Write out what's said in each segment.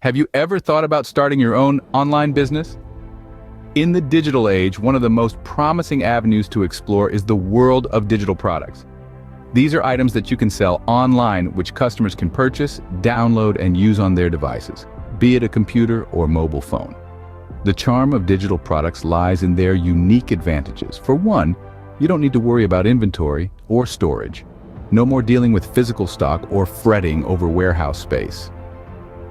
Have you ever thought about starting your own online business? In the digital age, one of the most promising avenues to explore is the world of digital products. These are items that you can sell online, which customers can purchase, download, and use on their devices, be it a computer or mobile phone. The charm of digital products lies in their unique advantages. For one, you don't need to worry about inventory or storage. No more dealing with physical stock or fretting over warehouse space.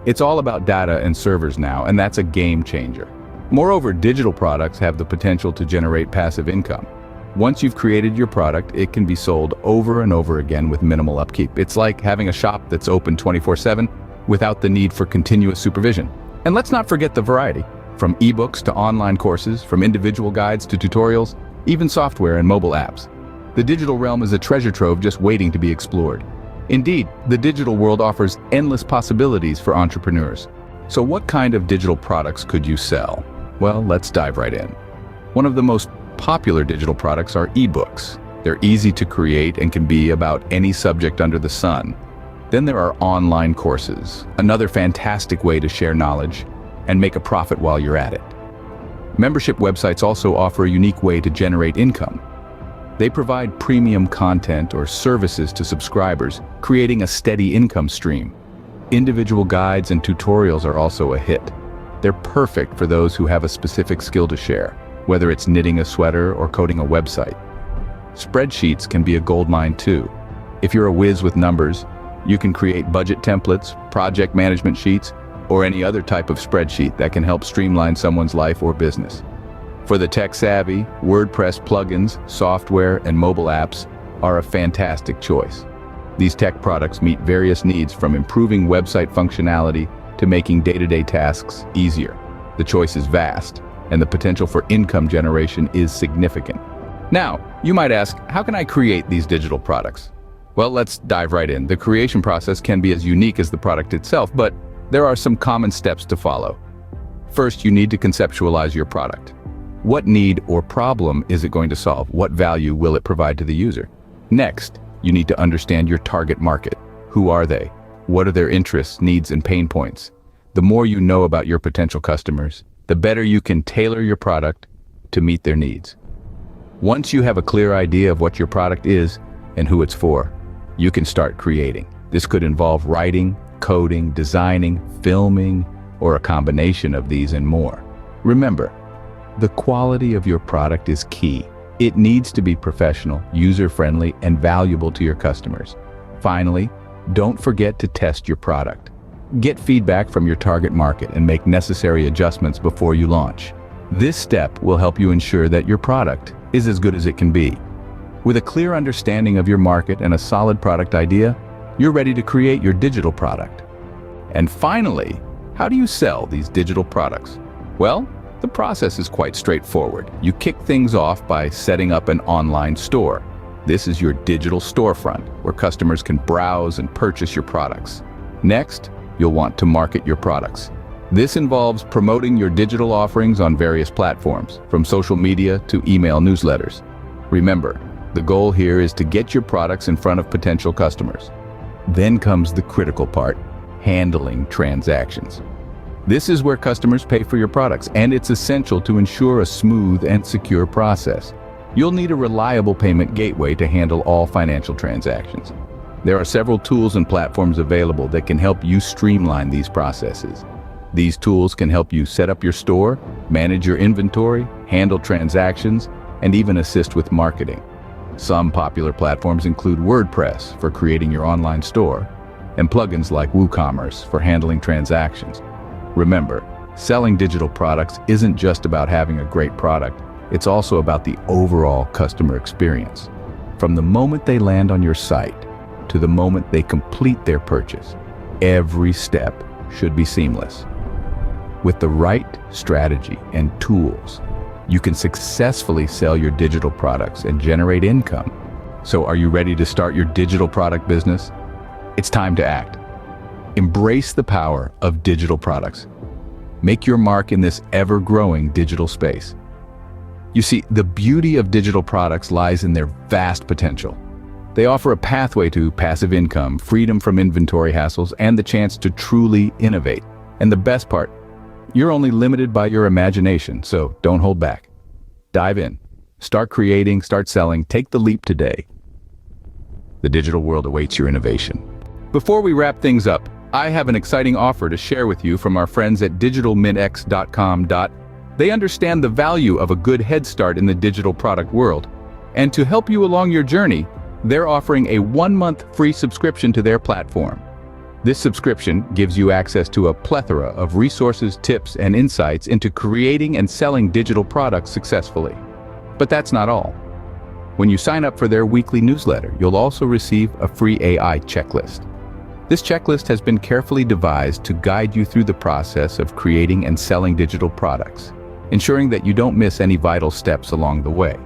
It's all about data and servers now, and that's a game changer. Moreover, digital products have the potential to generate passive income. Once you've created your product, it can be sold over and over again with minimal upkeep. It's like having a shop that's open 24/7 without the need for continuous supervision. And let's not forget the variety. From ebooks to online courses, from individual guides to tutorials, even software and mobile apps. The digital realm is a treasure trove just waiting to be explored. Indeed, the digital world offers endless possibilities for entrepreneurs. So what kind of digital products could you sell? Well, let's dive right in. One of the most popular digital products are ebooks. They're easy to create and can be about any subject under the sun. Then there are online courses, another fantastic way to share knowledge and make a profit while you're at it. Membership websites also offer a unique way to generate income. They provide premium content or services to subscribers, creating a steady income stream. Individual guides and tutorials are also a hit. They're perfect for those who have a specific skill to share, whether it's knitting a sweater or coding a website. Spreadsheets can be a goldmine too. If you're a whiz with numbers, you can create budget templates, project management sheets, or any other type of spreadsheet that can help streamline someone's life or business. For the tech-savvy, WordPress plugins, software, and mobile apps are a fantastic choice. These tech products meet various needs from improving website functionality to making day-to-day tasks easier. The choice is vast, and the potential for income generation is significant. Now, you might ask, how can I create these digital products? Well, let's dive right in. The creation process can be as unique as the product itself, but there are some common steps to follow. First, you need to conceptualize your product. What need or problem is it going to solve? What value will it provide to the user? Next, you need to understand your target market. Who are they? What are their interests, needs, and pain points? The more you know about your potential customers, the better you can tailor your product to meet their needs. Once you have a clear idea of what your product is and who it's for, you can start creating. This could involve writing, coding, designing, filming, or a combination of these and more. Remember, the quality of your product is key. It needs to be professional, user-friendly, and valuable to your customers. Finally, don't forget to test your product. Get feedback from your target market and make necessary adjustments before you launch. This step will help you ensure that your product is as good as it can be. With a clear understanding of your market and a solid product idea, you're ready to create your digital product. And finally, how do you sell these digital products? Well, the process is quite straightforward. You kick things off by setting up an online store. This is your digital storefront, where customers can browse and purchase your products. Next, you'll want to market your products. This involves promoting your digital offerings on various platforms, from social media to email newsletters. Remember, the goal here is to get your products in front of potential customers. Then comes the critical part, handling transactions. This is where customers pay for your products, and it's essential to ensure a smooth and secure process. You'll need a reliable payment gateway to handle all financial transactions. There are several tools and platforms available that can help you streamline these processes. These tools can help you set up your store, manage your inventory, handle transactions, and even assist with marketing. Some popular platforms include WordPress for creating your online store, and plugins like WooCommerce for handling transactions. Remember, selling digital products isn't just about having a great product, it's also about the overall customer experience. From the moment they land on your site to the moment they complete their purchase, every step should be seamless. With the right strategy and tools, you can successfully sell your digital products and generate income. So are you ready to start your digital product business? It's time to act. Embrace the power of digital products. Make your mark in this ever-growing digital space. You see, the beauty of digital products lies in their vast potential. They offer a pathway to passive income, freedom from inventory hassles, and the chance to truly innovate. And the best part, you're only limited by your imagination, so don't hold back. Dive in. Start creating, start selling, take the leap today. The digital world awaits your innovation. Before we wrap things up, I have an exciting offer to share with you from our friends at digitalmintx.com. They understand the value of a good head start in the digital product world. And to help you along your journey, they're offering a 1-month free subscription to their platform. This subscription gives you access to a plethora of resources, tips, and insights into creating and selling digital products successfully. But that's not all. When you sign up for their weekly newsletter, you'll also receive a free AI checklist. This checklist has been carefully devised to guide you through the process of creating and selling digital products, ensuring that you don't miss any vital steps along the way.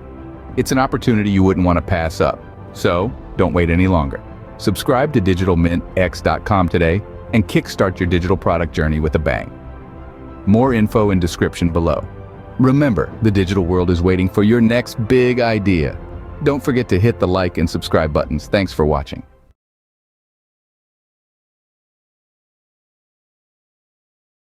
It's an opportunity you wouldn't want to pass up, so don't wait any longer. Subscribe to digitalmintx.com today and kickstart your digital product journey with a bang. More info in description below. Remember, the digital world is waiting for your next big idea. Don't forget to hit the like and subscribe buttons. Thanks for watching.